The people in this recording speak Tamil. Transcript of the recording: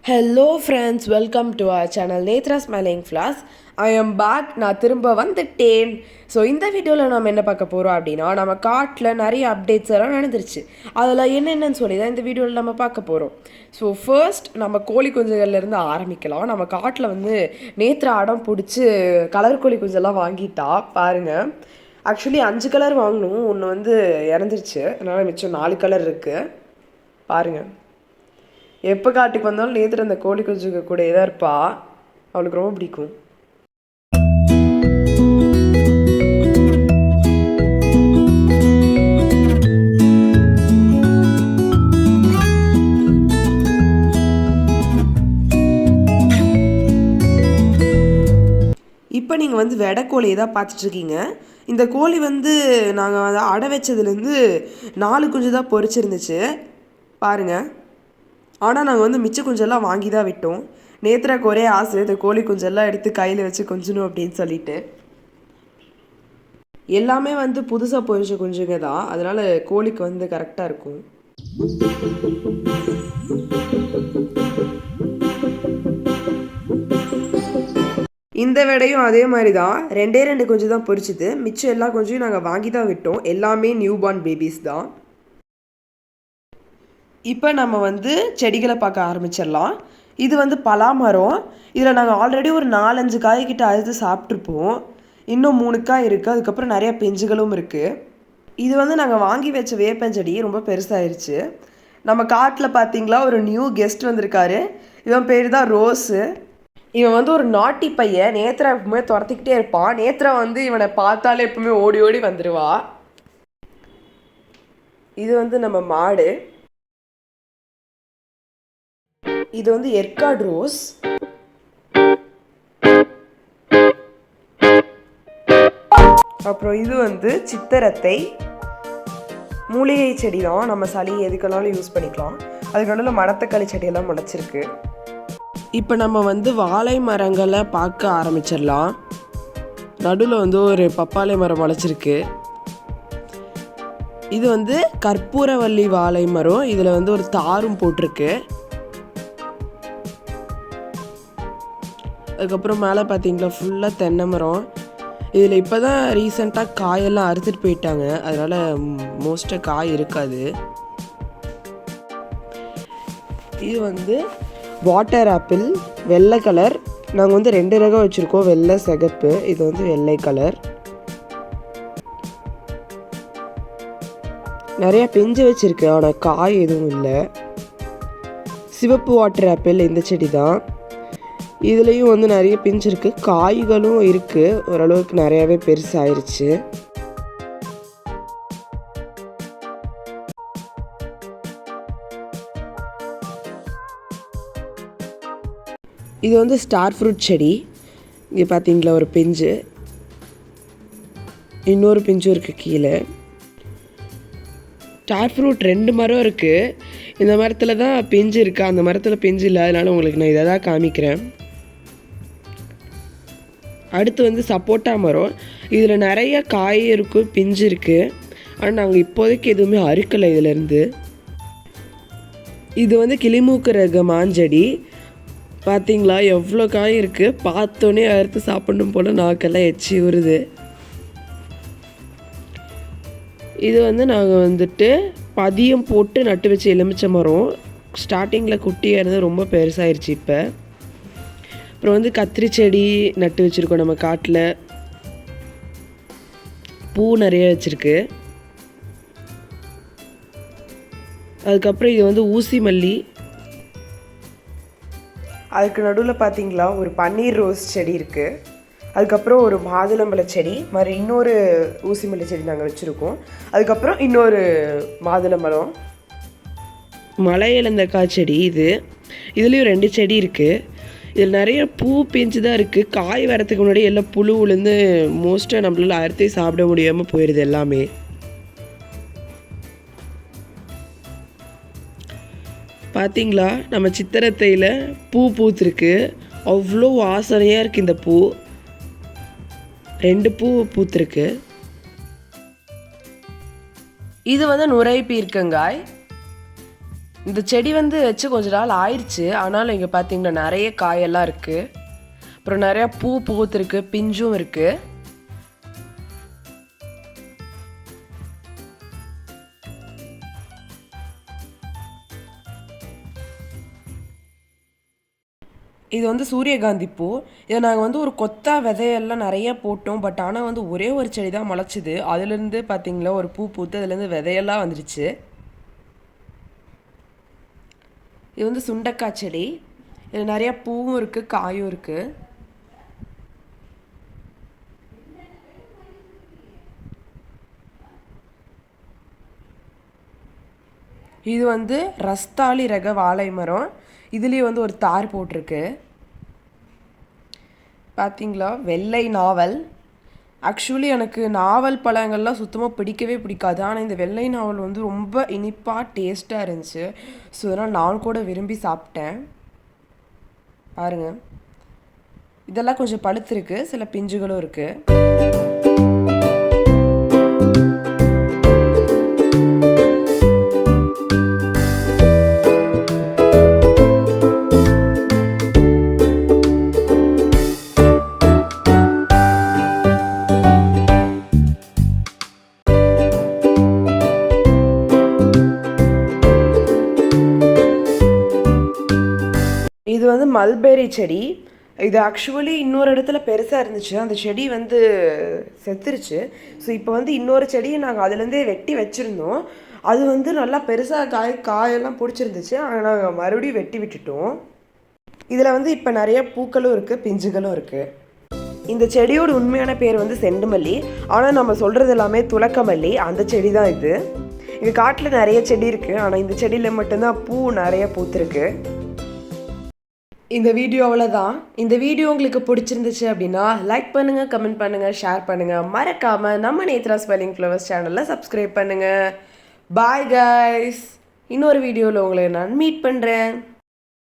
Hello friends, welcome to our channel Netra smiling flaws. I am back. நான் திரும்ப வந்துட்டேன். ஸோ இந்த வீடியோவில் நம்ம என்ன பார்க்க போகிறோம் அப்படின்னா, நம்ம காட்டில் நிறைய அப்டேட்ஸ் எல்லாம் நடந்துருச்சு. அதில் என்னென்னு சொல்லி தான் இந்த வீடியோவில் நம்ம பார்க்க போகிறோம். ஸோ ஃபர்ஸ்ட் நம்ம கோழி குஞ்சுகள்லேருந்து ஆரம்பிக்கலாம். நம்ம காட்டில் வந்து நேத்ரா அடம் பிடிச்சி கலர் கோழி குஞ்செல்லாம் வாங்கிட்டா பாருங்கள். ஆக்சுவலி 5 கலர் வாங்கணும், ஒன்று வந்து இறந்துருச்சு, அதனால் மிச்சம் 4 கலர் இருக்குது பாருங்கள். எப்போ காட்டுக்கு வந்தாலும் நேற்று அந்த கோழி குஞ்சுங்க கூட தான் இருப்பா. அவளுக்கு ரொம்ப பிடிக்கும். இப்போ நீங்கள் வந்து வெடைக்கோழியை தான் பார்த்துட்ருக்கீங்க. இந்த கோழி வந்து நாங்கள் அடை வச்சதுலேருந்து 4 குஞ்சு தான் பொரிச்சிருந்துச்சு பாருங்கள். ஆனால் நாங்கள் வந்து மிச்ச குஞ்செல்லாம் வாங்கி தான் விட்டோம். நேத்ராக்கு ஒரே ஆசை, இந்த கோழி குஞ்செல்லாம் எடுத்து கையில் வச்சு கொஞ்சணும் அப்படின்னு சொல்லிட்டு. எல்லாமே வந்து புதுசாக பொரிச்ச குஞ்சுங்க தான், அதனால் கோழிக்கு வந்து கரெக்டாக இருக்கும். இந்த விடையும் அதே மாதிரி தான், 2 குஞ்சு தான் பொரிச்சுது. மிச்சம் எல்லா குஞ்சையும் நாங்கள் வாங்கி தான் விட்டோம். எல்லாமே நியூ பார்ன் பேபிஸ் தான். இப்போ நம்ம வந்து செடிகளை பார்க்க ஆரம்பிச்சிடலாம். இது வந்து பலாமரம். இதில் நாங்கள் ஆல்ரெடி ஒரு 4-5 காய்கிட்ட அறுத்து சாப்பிட்ருப்போம். இன்னும் 3 காய் இருக்குது. அதுக்கப்புறம் நிறையா பிஞ்சுகளும் இருக்குது. இது வந்து நாங்கள் வாங்கி வச்ச வேப்பஞ்செடி ரொம்ப பெருசாகிருச்சு. நம்ம காட்டில் பார்த்தீங்களா, ஒரு நியூ கெஸ்ட் வந்திருக்காரு. இவன் பேர் தான் ரோஸு. இவன் வந்து ஒரு நாட்டி பையன். நேத்ரா எப்பவுமே துரத்திக்கிட்டே இருப்பான். நேத்ரா வந்து இவனை பார்த்தாலே எப்பவுமே ஓடி ஓடி வந்துடுவா. இது வந்து நம்ம மாடு. இது வந்து எர்காட் ரோஸ். அப்புறம் இது வந்து சித்தரத்தை. மூலிகை செடி தான், நம்ம சளி எதுக்கெல்லாம் யூஸ் பண்ணிக்கலாம். அதுக்கு நடுவில் மணத்தக்காளி செடியெல்லாம் முளைச்சிருக்கு. இப்போ நம்ம வந்து வாழை மரங்களை பார்க்க ஆரம்பிச்சிடலாம். நடுவில் வந்து ஒரு பப்பாளி மரம் முளைச்சிருக்கு. இது வந்து கற்பூரவள்ளி வாழை மரம். இதில் வந்து ஒரு தாரும் போட்டிருக்கு. அதுக்கப்புறம் மேலே பார்த்தீங்களா, ஃபுல்லாக தென்னை மரம். இதில் இப்போ தான் ரீசெண்டாக காயெல்லாம் அறுத்துட்டு போயிட்டாங்க, அதனால் மோஸ்ட்டாக காய் இருக்காது. இது வந்து வாட்டர் ஆப்பிள், வெள்ளை கலர். நாங்கள் வந்து 2 ரகம் வச்சுருக்கோம், வெள்ளை சிகப்பு. இது வந்து வெள்ளை கலர். நிறையா பிஞ்சு வச்சுருக்கு, ஆனால் காய் எதுவும் இல்லை. சிவப்பு வாட்டர் ஆப்பிள் இந்த செடி தான். இதுலேயும் வந்து நிறைய பிஞ்சு இருக்குது, காய்களும் இருக்குது. ஓரளவுக்கு நிறையாவே பெருசாயிருச்சு. இது வந்து ஸ்டார் ஃப்ரூட் செடி. இங்கே பார்த்தீங்களா ஒரு பிஞ்சு, இன்னொரு பிஞ்சும் இருக்குது கீழே. ஸ்டார் ஃப்ரூட் 2 மரம் இருக்குது. இந்த மரத்தில் தான் பிஞ்சு இருக்குது, அந்த மரத்தில் பிஞ்சு இல்லை. அதனால் உங்களுக்கு நான் இதை தான் காமிக்கிறேன். அடுத்து வந்து சப்போட்டா மரம். இதில் நிறைய காய் இருக்குது, பிஞ்சு இருக்குது. ஆனால் நாங்கள் இப்போதைக்கு எதுவுமே அறுக்கலை இதிலேருந்து. இது வந்து கிளிமூக்கு ரக மாஞ்செடி. பார்த்தீங்களா எவ்வளோ காய் இருக்குது. பார்த்தோன்னே அறுத்து சாப்பிடணும் போல் நாக்கெல்லாம் எச்சி வருது. இது வந்து நாங்கள் வந்துட்டு பதியம் போட்டு நட்டு வச்ச எலுமிச்சை மரம். ஸ்டார்டிங்கில் குட்டியாக இருந்து ரொம்ப பெருசாகிருச்சு இப்போ. அப்புறம் வந்து கத்திரி செடி நட்டு வச்சுருக்கோம் நம்ம காட்டில். பூ நிறைய வச்சுருக்கு. அதுக்கப்புறம் இது வந்து ஊசி மல்லி. அதுக்கு நடுவில் பார்த்தீங்களா ஒரு பன்னீர் ரோஸ் செடி இருக்குது. அதுக்கப்புறம் ஒரு மாதுளம்பழ செடி மாதிரி இன்னொரு ஊசி மல்லி செடி நாங்கள் வச்சுருக்கோம். அதுக்கப்புறம் இன்னொரு மாதுளம்பழம். மலை இலந்தக்காய் செடி இது. இதுலேயும் 2 செடி இருக்குது. இதில் நிறைய பூ பிஞ்சு தான் இருக்குது. காய் வரத்துக்கு முன்னாடி எல்லாம் புழு விழுந்து மோஸ்ட்டாக நம்மளால் அறுத்தே சாப்பிட முடியாமல் போயிடுது எல்லாமே. பார்த்தீங்களா நம்ம சித்திரத்தையில் பூ பூத்துருக்கு. அவ்வளோ வாசனையாக இருக்குது இந்த பூ. 2 பூ பூத்துருக்கு. இது வந்து நுரை பீர்க்கங்காய். இந்த செடி வந்து வச்சு கொஞ்ச நாள் ஆயிடுச்சு. ஆனாலும் இங்கே பார்த்தீங்கன்னா நிறைய காயெல்லாம் இருக்குது. அப்புறம் நிறையா பூ பூத்துருக்கு, பிஞ்சும் இருக்குது. இது வந்து சூரியகாந்தி பூ. இதை நாங்கள் வந்து ஒரு கொத்தா விதையெல்லாம் நிறைய போட்டோம். பட் ஆனால் வந்து ஒரே ஒரு செடி தான் முளைச்சிது. அதுலேருந்து பார்த்தீங்களா ஒரு பூ பூத்து அதுலேருந்து விதையெல்லாம் வந்துடுச்சு. இது வந்து சுண்டக்காய் செடி. இது நிறையா பூவும் இருக்குது, காயும் இருக்குது. இது வந்து ரஸ்தாளி ரக வாழை மரம். இதுலேயே வந்து ஒரு தார் போட்டிருக்கு. பார்த்தீங்களா, வெள்ளை நாவல். ஆக்சுவலி எனக்கு நாவல் பழங்கள்லாம் சுத்தமாக பிடிக்கவே பிடிக்காது. ஆனால் இந்த வெள்ளை நாவல் வந்து ரொம்ப இனிப்பாக டேஸ்ட்டாக இருந்துச்சு. ஸோ அதனால் நான் கூட விரும்பி சாப்பிட்டேன். பாருங்கள், இதெல்லாம் கொஞ்சம் பழுத்திருக்கு, சில பிஞ்சுகளும் இருக்குது. இது வந்து மல்பெரி செடி. இது ஆக்சுவலி இன்னொரு இடத்துல பெருசாக இருந்துச்சு. அந்த செடி வந்து செத்துருச்சு. ஸோ இப்போ வந்து இன்னொரு செடியை நாங்கள் அதுலேருந்தே வெட்டி வச்சுருந்தோம். அது வந்து நல்லா பெருசாக காயெல்லாம் பிடிச்சிருந்துச்சு. ஆனால் நாங்கள் மறுபடியும் வெட்டி விட்டுட்டோம். இதில் வந்து இப்போ நிறைய பூக்களும் இருக்குது, பிஞ்சுகளும் இருக்குது. இந்த செடியோட உண்மையான பேர் வந்து செண்டுமல்லி. ஆனால் நம்ம சொல்கிறது எல்லாமே துளக்கமல்லி. அந்த செடி தான் இது. இது காட்டில் நிறைய செடி இருக்குது. ஆனால் இந்த செடியில் மட்டும்தான் பூ நிறைய பூத்துருக்கு. இந்த வீடியோ அவ்வளோதான். இந்த வீடியோ உங்களுக்கு பிடிச்சிருந்துச்சு அப்படின்னா லைக் பண்ணுங்கள், கமெண்ட் பண்ணுங்கள், ஷேர் பண்ணுங்கள். மறக்காமல் நம்ம நேத்ரா ஸ்மெல்லிங் ஃப்ளவர்ஸ் சேனலில் சப்ஸ்கிரைப் பண்ணுங்கள். Bye guys. இன்னொரு வீடியோவில் உங்களை நான் மீட் பண்ணுறேன்.